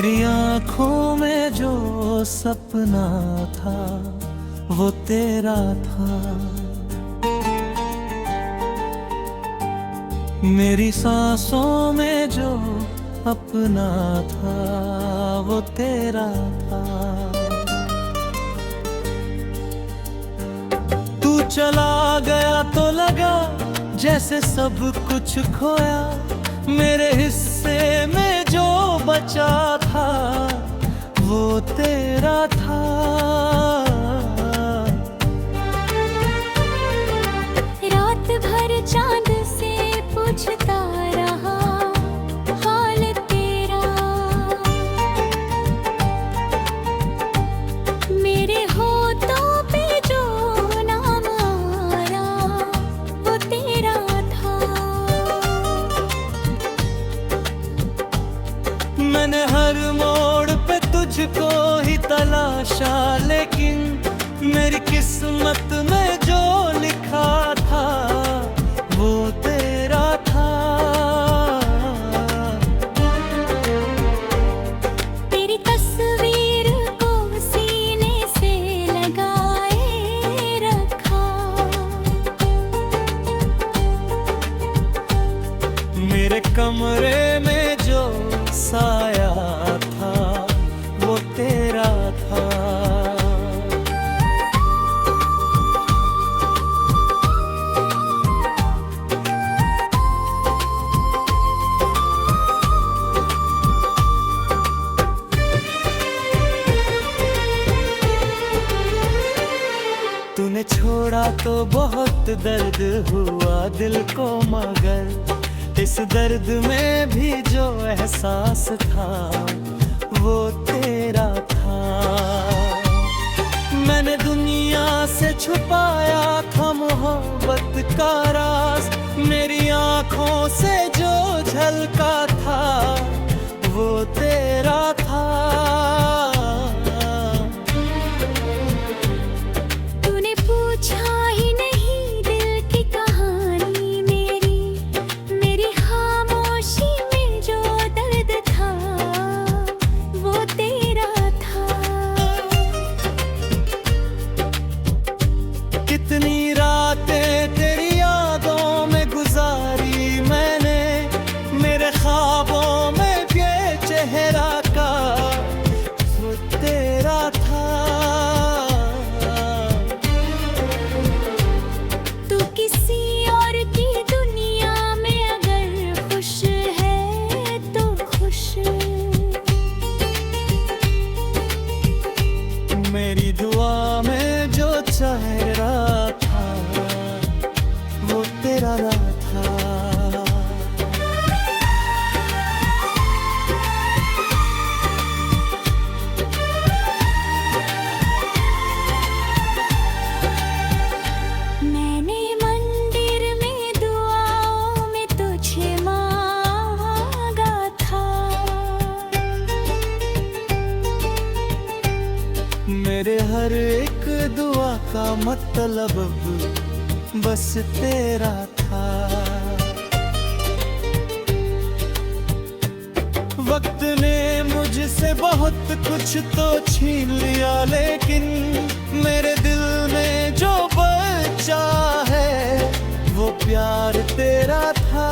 मेरी आंखों में जो सपना था वो तेरा था। मेरी सांसों में जो अपना था वो तेरा था। तू चला गया तो लगा जैसे सब कुछ खोया। मेरे हिस्से में जो बचा था वो तेरा था। रात भर चांद से पूछता रहा हाल तेरा। मेरे होठों पे जो नाम आया वो तेरा था। मैंने हर मोड़ पे तुझको ही तलाशा, लेकिन मेरी किस्मत में जो लिखा था वो तेरा था। तेरी तस्वीर को सीने से लगाए रखा। मेरे कमरे में जो साया था वो तेरा था। तूने छोड़ा तो बहुत दर्द हुआ दिल को, मगर इस दर्द में भी जो एहसास था वो तेरा था। मैंने दुनिया से छुपाया था मोहब्बत का राज। मेरी आंखों से जो झलका था वो तेरा था। तूने पूछा ही नहीं दिल की कहानी मेरी। मेरी खामोशी में जो दर्द था वो तेरा था। कितनी रातें तेरी यादों में गुजारी मैंने। मेरे ख्वाबों में ये चेहरा का वो तेरा था। तू किसी और की दुनिया में अगर खुश है तो खुश। मेरी दुआ में जो चेहरा था वो तेरा था। मैंने मंदिर में दुआओं में तुझे मांगा था। मेरे हर एक दुआ का मतलब बस तेरा था। वक्त ने मुझसे बहुत कुछ तो छीन लिया, लेकिन मेरे दिल में जो बचा है वो प्यार तेरा था।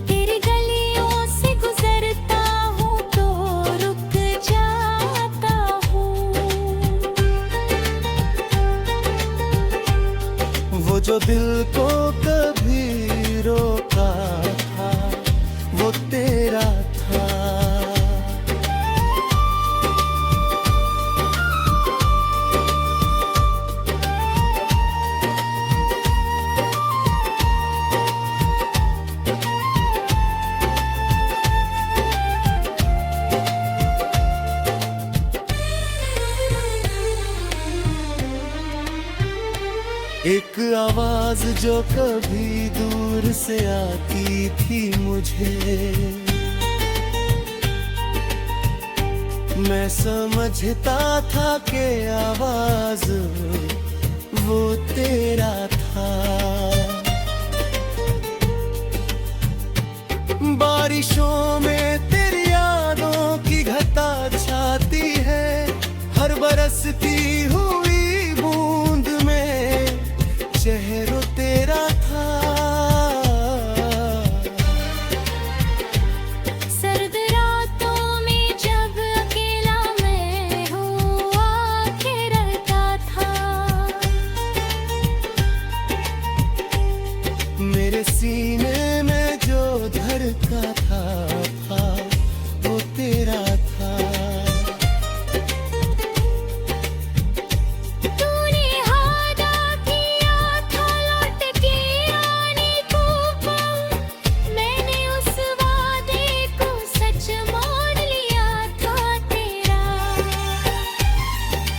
तेरी गलियों से गुजरता हूँ तो रुक जाता हूँ। वो जो दिल को कभी रोका था वो तेरा था। एक आवाज जो कभी दूर से आती थी मुझे, मैं समझता था कि आवाज वो तेरा था। बारिशों में तेरी यादों की घटा छाती है, हर बरसती हुई बूंद में चेहरा तेरा था। सर्द रातों में जब अकेला मैं हुआ के रहता था, मेरे सीने में जो धड़का था वो तेरा था। तूने वादा किया था लौट के आने को, मैंने उस वादे को सच मान लिया था तेरा।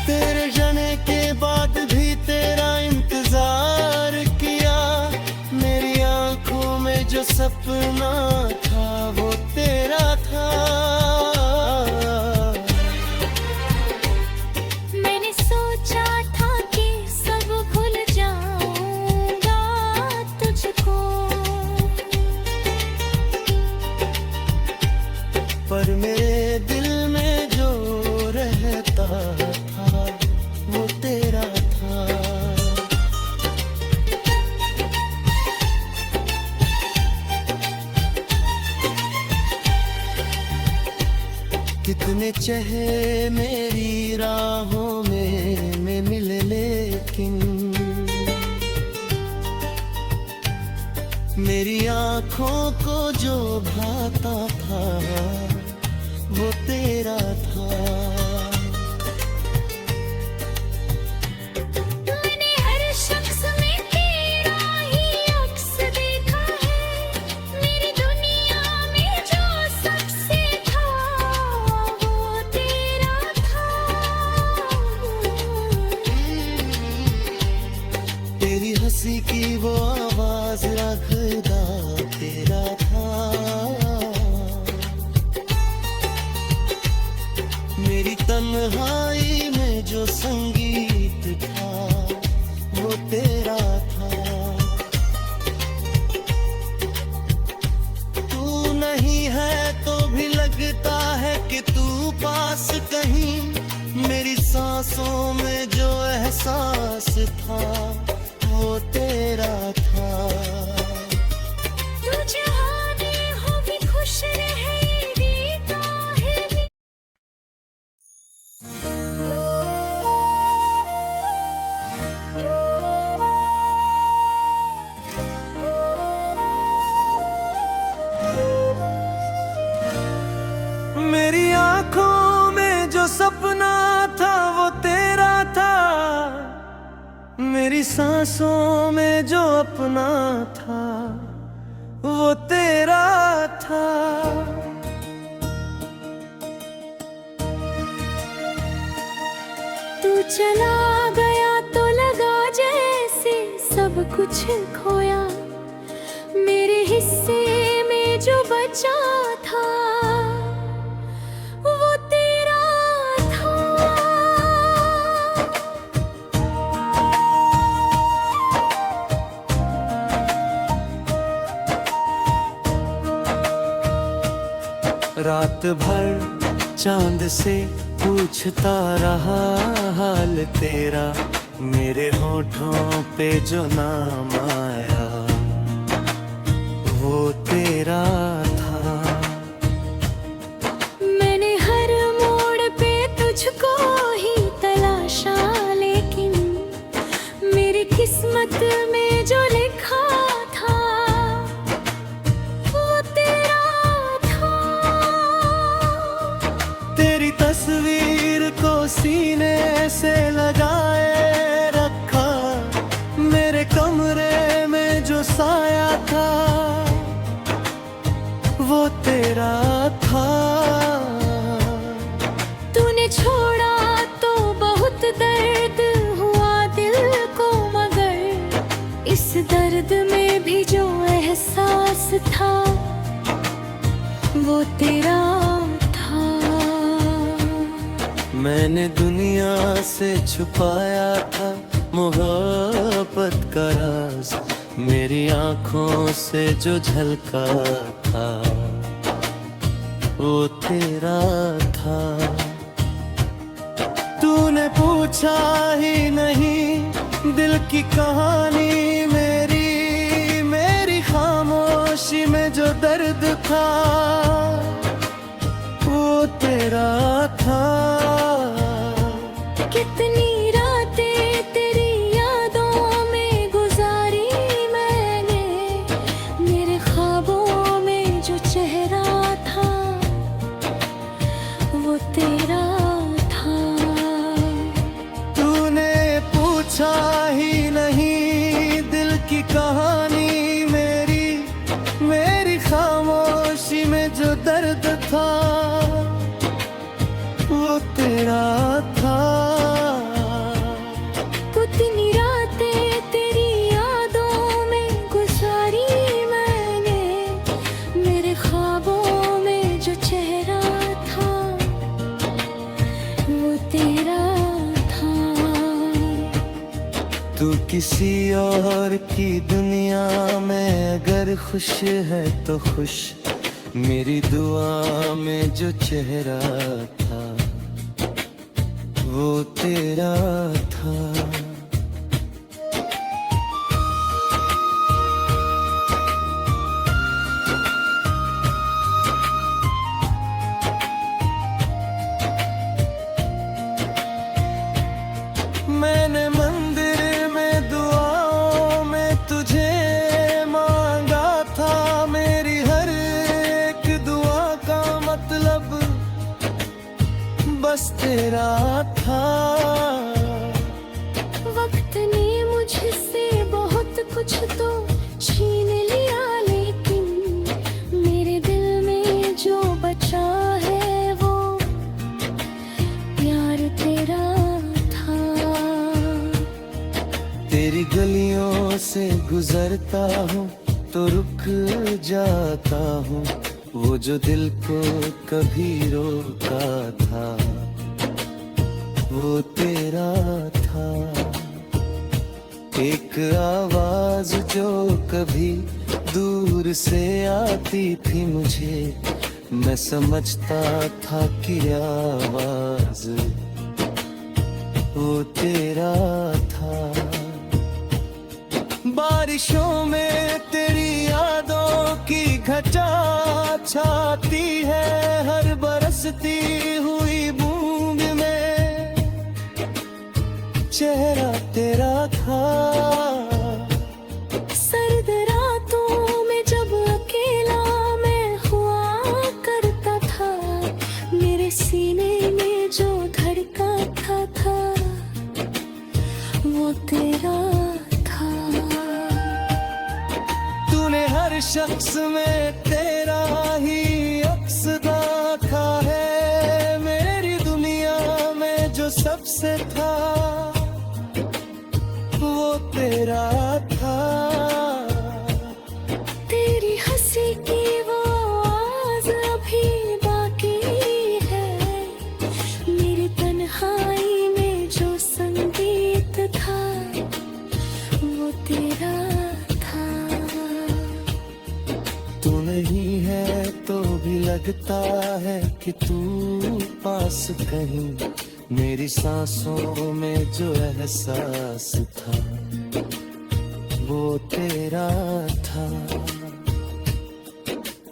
तेरे जाने के बाद भी तेरा इंतजार किया, मेरी आंखों में जो सपना था वो तेरा था। मैंने सोचा था कि सब भूल जाऊंगा तुझको, पर मेरे दिल में जो रहता था वो तेरा था। कितने चेहरे मेरी राहों में मिले, लेकिन मेरी आंखों को जो भाता था वो तेरा था। मैंने हर शख्स में तेरा ही अक्स देखा है, मेरी दुनिया में जो सबसे था वो तेरा था। तेरी हंसी की वो आवाज रखदा तेरा था। मेरी तन्हाई में जो संगीत था वो तेरा था। तू नहीं है तो भी लगता है कि तू पास कहीं, मेरी सांसों में जो एहसास था वो तेरा था। तू जहाँ में हो भी खुश रहेगी काहे भी। मेरी आंखों में जो सपना था वो तेरा था, मेरी सांसों में जो अपना था वो तेरा था। तू चला गया तो लगा जैसे सब कुछ खोया, मेरे हिस्से में जो बचा था वो तेरा था। रात भर चांद से पूछता रहा हाल तेरा, मेरे होठों पे जो नाम आया वो तेरा था। मैंने हर मोड़ पे तुझको ही तलाशा, लेकिन मेरी किस्मत में जो लिखा था वो तेरा था। तेरी तस्वीर को सीने से लगाए रखा, मेरे कमरे में जो साया था वो तेरा था। तूने छोड़ा तो बहुत दर्द हुआ दिल को, मगर इस दर्द में भी जो एहसास था वो तेरा था। मैंने दुनिया से छुपाया था मोहब्बत का राज, मेरी आंखों से जो झलका था वो तेरा था। तूने पूछा ही नहीं दिल की कहानी मेरी खामोशी में जो दर्द था वो तेरा था। कितनी रातें तेरी यादों में गुजारी मैंने, मेरे ख्वाबों में जो चेहरा था वो तेरा था। तूने पूछा ही नहीं दिल की कहानी मेरी खामोशी में जो दर्द था वो तेरा था। कितनी रातें तेरी यादों में गुजारी मैंने, मेरे ख्वाबों में जो चेहरा था वो तेरा था। तू किसी और की दुनिया में अगर खुश है तो खुश, मेरी दुआ में जो चेहरा था वो तेरा था। मैंने मंदिर में दुआओं में तुझे मांगा था, मेरी हर एक दुआ का मतलब बस तेरा था। वक्त ने मुझसे बहुत कुछ तो छीन लिया, लेकिन मेरे दिल में जो बचा है वो प्यार तेरा था। तेरी गलियों से गुजरता हूँ तो रुक जाता हूँ, वो जो दिल को कभी रोका था वो तेरा था। एक आवाज जो कभी दूर से आती थी मुझे, मैं समझता था कि आवाज वो तेरा था। बारिशों में तेरी यादों की घटा छाती है, हर बरसती हुई बूंद में चेहरा तेरा था। सर्द रातों में जब अकेला मैं हुआ करता था, मेरे सीने में जो धड़का था वो तेरा था। तूने हर शख्स में तेरा ही अक्स देखा है, मेरी दुनिया में जो सबसे था वो तेरा था। तेरी हंसी की वो आवाज अभी बाकी है, मेरी तन्हाई में जो संगीत था वो तेरा था। तू नहीं है तो भी लगता है कि तू पास कहीं, मेरी सांसों में जो एहसास था वो तेरा था।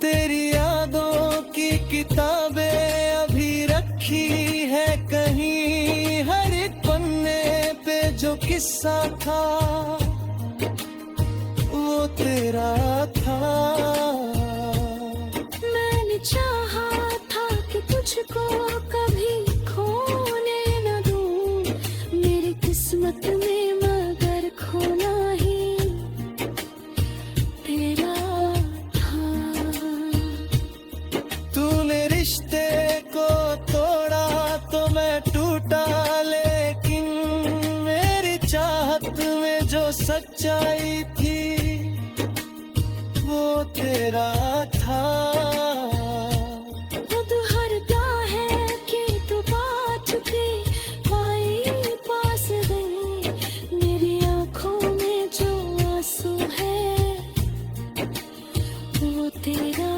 तेरी यादों की किताबें अभी रखी है कहीं, हर एक पन्ने पे जो किस्सा था वो तेरा था। मैंने चाहा था कि तुझको कभी खोने न दूं, मेरी किस्मत में मगर खोना ही तेरा था। तूने रिश्ते को तोड़ा तो मैं टूटा, लेकिन मेरी चाहत में जो सच्चाई थी वो तेरा था। खुद हरता है कि तू बात के पाई पास गई, मेरी आंखों में जो आंसू है वो तेरा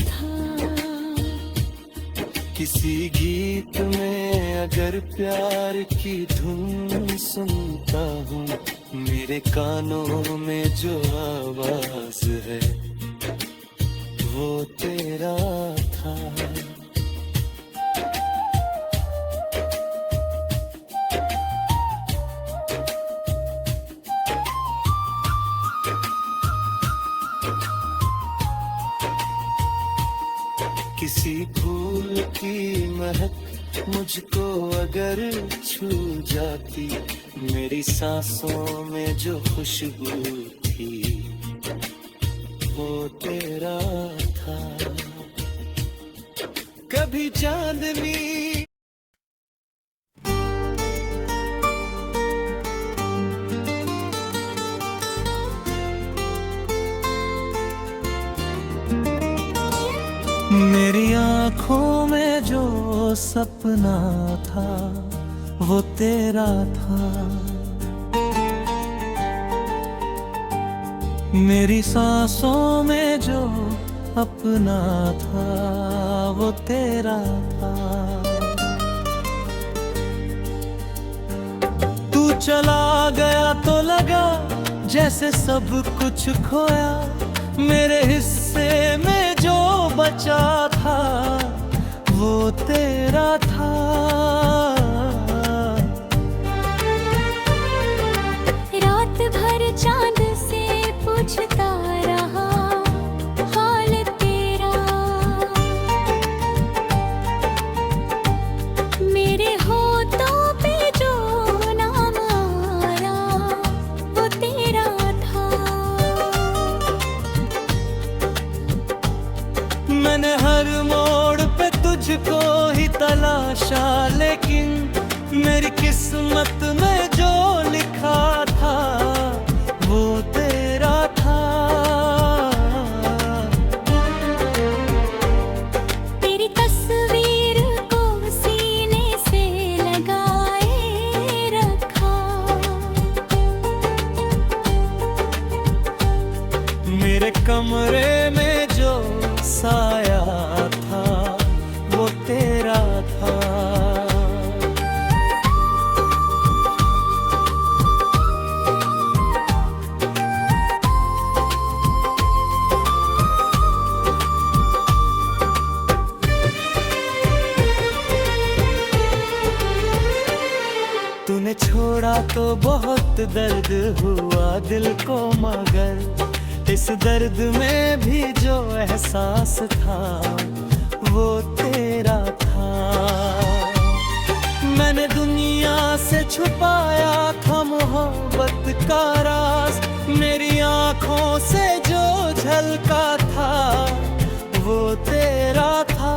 था। किसी गीत में अगर प्यार की धुन सुनता हूँ, मेरे कानों में जो आवाज है वो तेरा था। किसी फूल की महक मुझको अगर छू जाती, मेरी सांसों में जो खुशबू थी वो तेरा था। कभी चांदनी मेरी आँखों में जो सपना था वो तेरा था। मेरी सांसों में जो अपना था वो तेरा था। तू चला गया तो लगा जैसे सब कुछ खोया, मेरे हिस्से में जो बचा था वो तेरा था। रात भर चांद से पूछता रहा हाल तेरा, मेरे होठों पे जो नाम आया वो तेरा था। मैंने हर मोड़ पे तुझको ही तलाशा, लेकिन मेरी किस्मत में जो लिखा था वो तेरा था। तेरी तस्वीर को सीने से लगाए रखा, मेरे कमरे में जो साया था वो तेरा था। तूने छोड़ा तो बहुत दर्द हुआ दिल को, मगर इस दर्द में भी जो एहसास था वो तेरा था। मैंने दुनिया से छुपाया था मोहब्बत का राज, मेरी आँखों से जो झलका था वो तेरा था।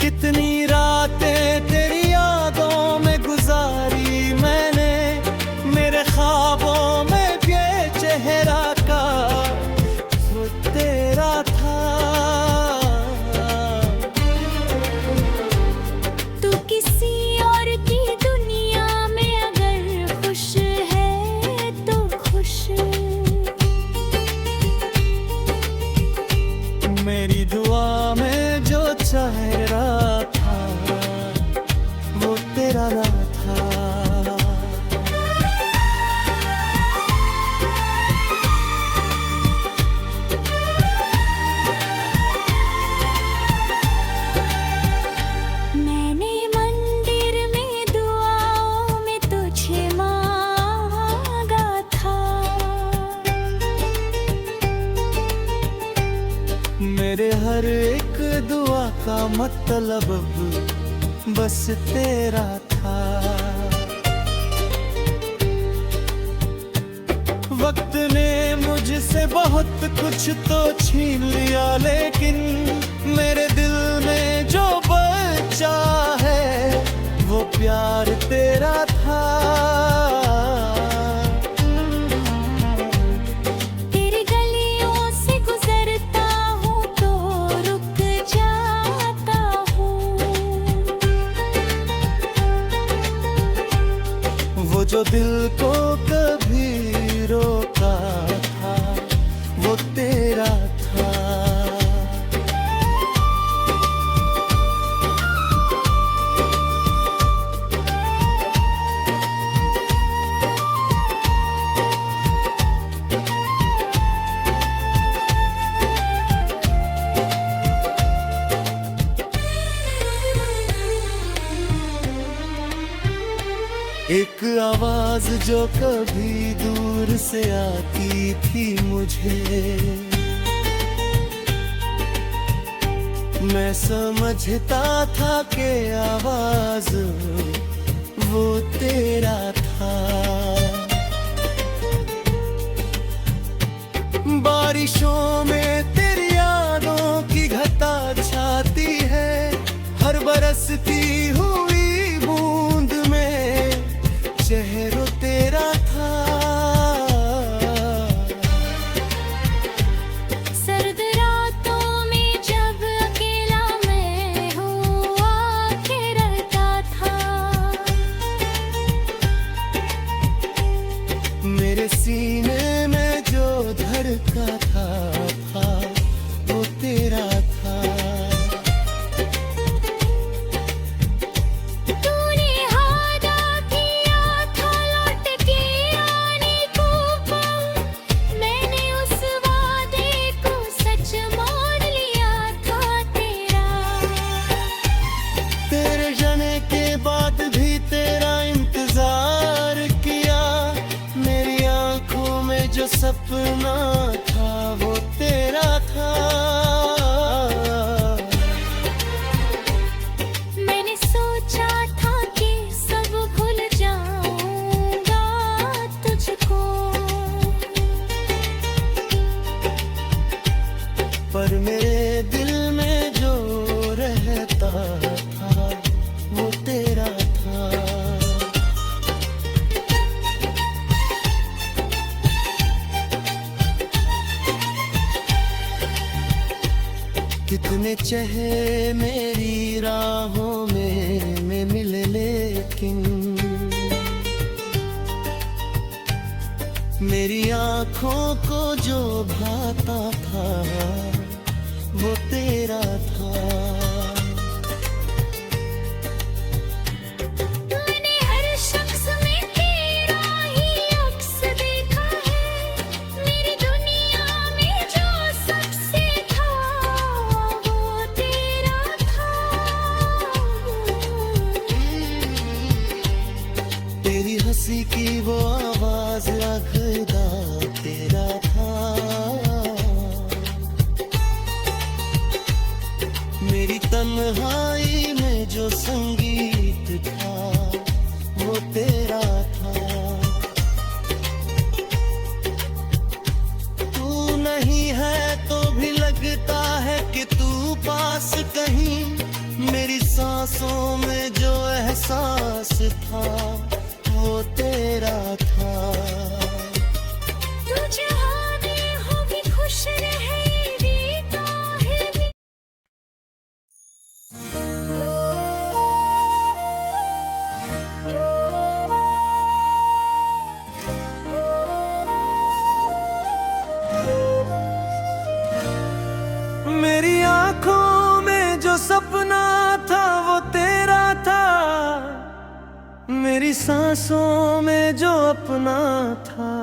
कितनी रातें तेरी यादों में गुजारी मैंने, मेरे ख्वाबों में ये चेहरा का वो तेरा था। तू किसी और की दुनिया में अगर खुश है तो खुश, मेरी दुआ में जो चेहरा था वो तेरा था। मैंने मंदिर में दुआओं में तुझे मांगा था, मेरे हर एक दुआ का मतलब बस तेरा था। वक्त ने मुझसे बहुत कुछ तो छीन लिया, लेकिन मेरे दिल में जो बचा है वो प्यार तेरा था। तेरी गलियों से गुजर जो दिल को कभी रोका था वो तेरा था। एक आवाज जो कभी दूर से आती थी मुझे, मैं समझता था कि आवाज वो तेरा था। बारिशों में तेरी यादों की घटा छाती है, हर बरसती हुई बूंद में चेहरा तेरा था। सर्द रातों में जब अकेला मैं हुआ के रहता था, मेरे सीने में जो धड़का था वो तेरा था। तूने वादा किया था लौट के आने को, मैंने उस वादे को सच मान लिया था तेरा। तेरे जाने के बाद भी तेरा इंतजार किया, मेरी आंखों में जो सपना था वो तेरा था। मैंने सोचा था कि सब भूल जाऊंगा तुझको, पर मेरे दिल में जो रहता था वो तेरा था। कितने चेहरे मेरी राहों में मिले, लेकिन मेरी आंखों को जो भाता था वो तेरा था। मैंने हर शख्स में तेरा ही अक्स देखा है, मेरी दुनिया में जो सबसे था वो तेरा था। तेरी हंसी की वो आवाज लगदा तेरा था। मेरी तन्हाई में जो संगीत था वो तेरा था। तू नहीं है तो भी लगता है कि तू पास कहीं, मेरी सांसों में जो एहसास था वो तेरा था। तू जहाँ में होगी खुश रहेगी ताहिर। मेरी आंखों में जो सपना था वो तेरा था, मेरी सांसों में जो अपना था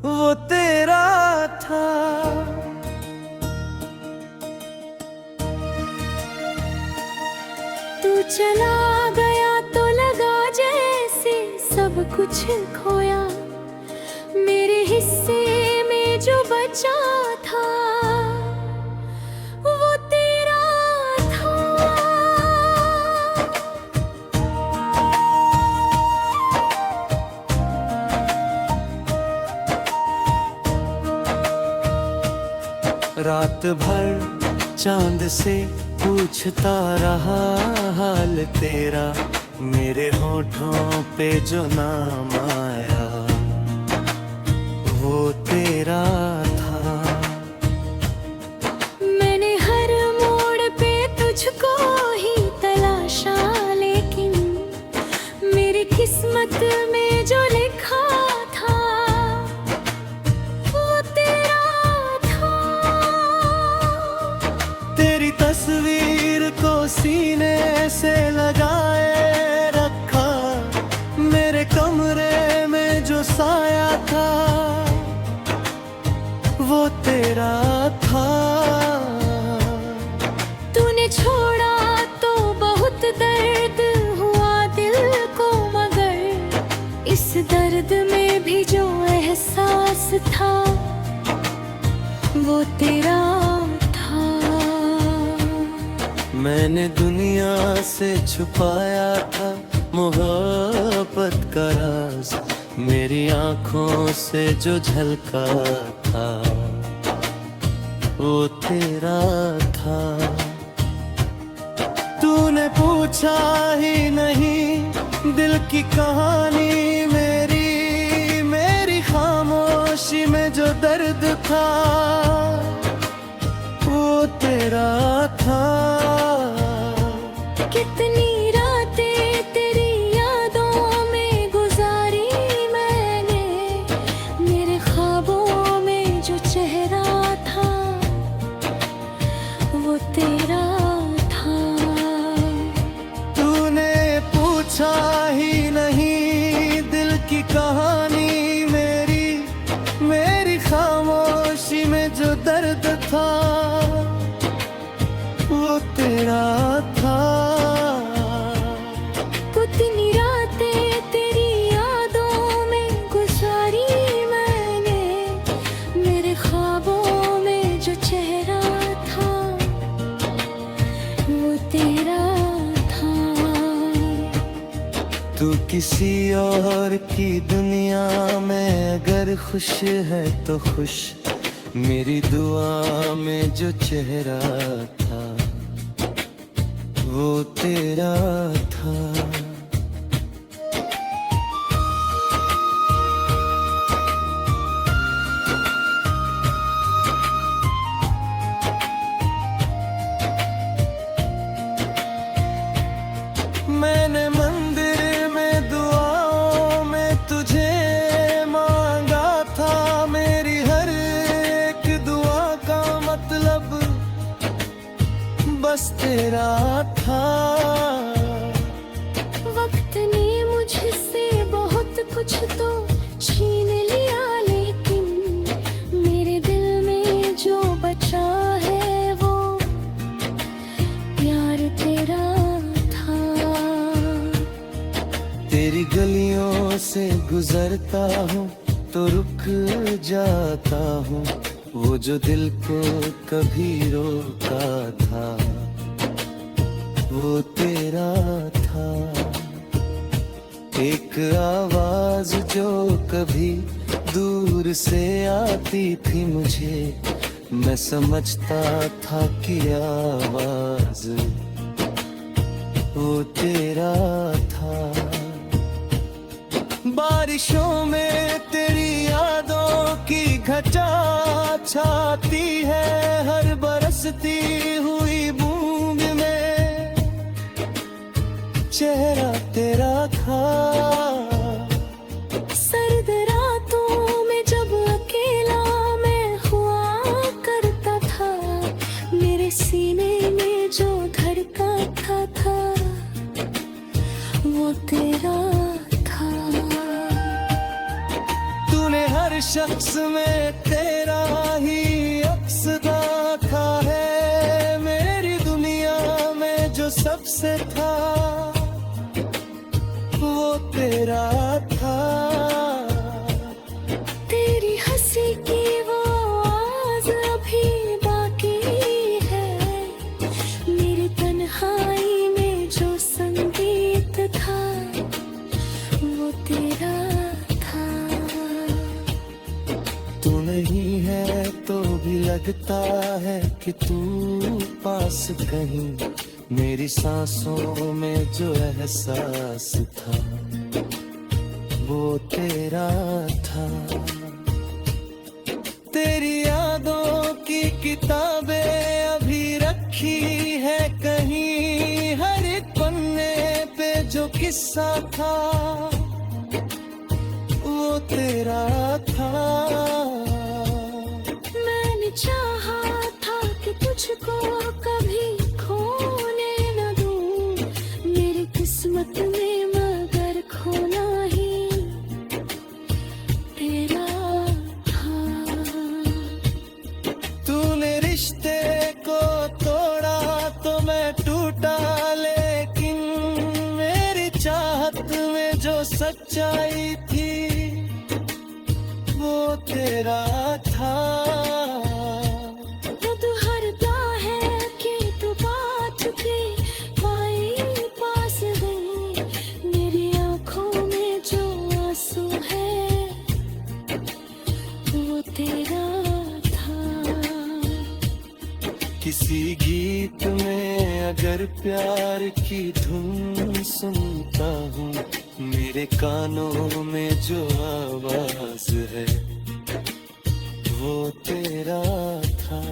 वो तेरा था। तू चला गया तो लगा जैसे सब कुछ खोया, मेरे हिस्से में जो बचा था वो तेरा था। रात भर चांद से पूछता रहा हाल तेरा, मेरे होठों पे जो नाम आया वो तेरा था। मैंने हर मोड़ पे तुझको ही तलाशा, लेकिन मेरी किस्मत में से लगाए रखा, मेरे कमरे में जो साया था वो तेरा था। तूने छोड़ा तो बहुत दर्द हुआ दिल को, मगर इस दर्द में भी जो एहसास था वो तेरा था। मैंने दुनिया से छुपाया था मोहब्बत का राज, मेरी आंखों से जो झलका था वो तेरा था। तूने पूछा ही नहीं दिल की कहानी मेरी खामोशी में जो दर्द था वो तेरा था। कितनी रातें तेरी यादों में गुजारी मैंने, मेरे ख्वाबों में जो चेहरा था वो तेरा था। तूने पूछा ही नहीं दिल की कहानी मेरी खामोशी में जो दर्द था वो तेरा था। कितनी रातें तेरी यादों में गुजारी मैंने, मेरे ख्वाबों में जो चेहरा था वो तेरा था। तू किसी और की दुनिया में अगर खुश है तो खुश, मेरी दुआ में जो चेहरा था वो तेरा था। मैंने मंदिर में दुआओं में तुझे मांगा था, मेरी हर एक दुआ का मतलब बस तेरा था। वक्त ने मुझसे बहुत कुछ तो छीन लिया, लेकिन मेरे दिल में जो बचा है वो प्यार तेरा था। तेरी गलियों से गुजरता हूँ तो रुक जाता हूँ, वो जो दिल को कभी रोका था वो तेरा था। एक आवाज जो कभी दूर से आती थी मुझे, मैं समझता था कि आवाज वो तेरा था। बारिशों में तेरी यादों की घटा छाती है, हर बरसती हुई बूंद में चेहरा तेरा था। सर्द रातों में जब अकेला मैं हुआ करता था, मेरे सीने में जो धड़का था वो तेरा था। तूने हर शख्स में तेरा ही अक्स देखा है, मेरी दुनिया में जो सबसे था वो तेरा था। तेरी हंसी की वो आवाज अभी बाकी है, मेरी तन्हाई में जो संगीत था वो तेरा था। तू नहीं है तो भी लगता है कि तू पास कहीं, मेरी सांसों में जो एहसास था वो तेरा था। तेरी यादों की किताबें अभी रखी है कहीं, हर एक पन्ने पे जो किस्सा था वो तेरा था। मैंने चाहा था कि तुझको कभी खोने न दूं, किसी गीत में अगर प्यार की धुन सुनता हूँ, मेरे कानों में जो आवाज है वो तेरा था।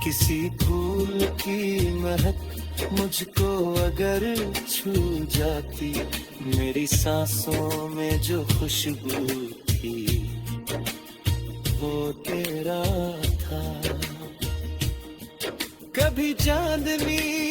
किसी फूल की महक मुझको अगर छू जाती, मेरी सांसों में जो खुशबू थी वो तेरा था। कभी चांदनी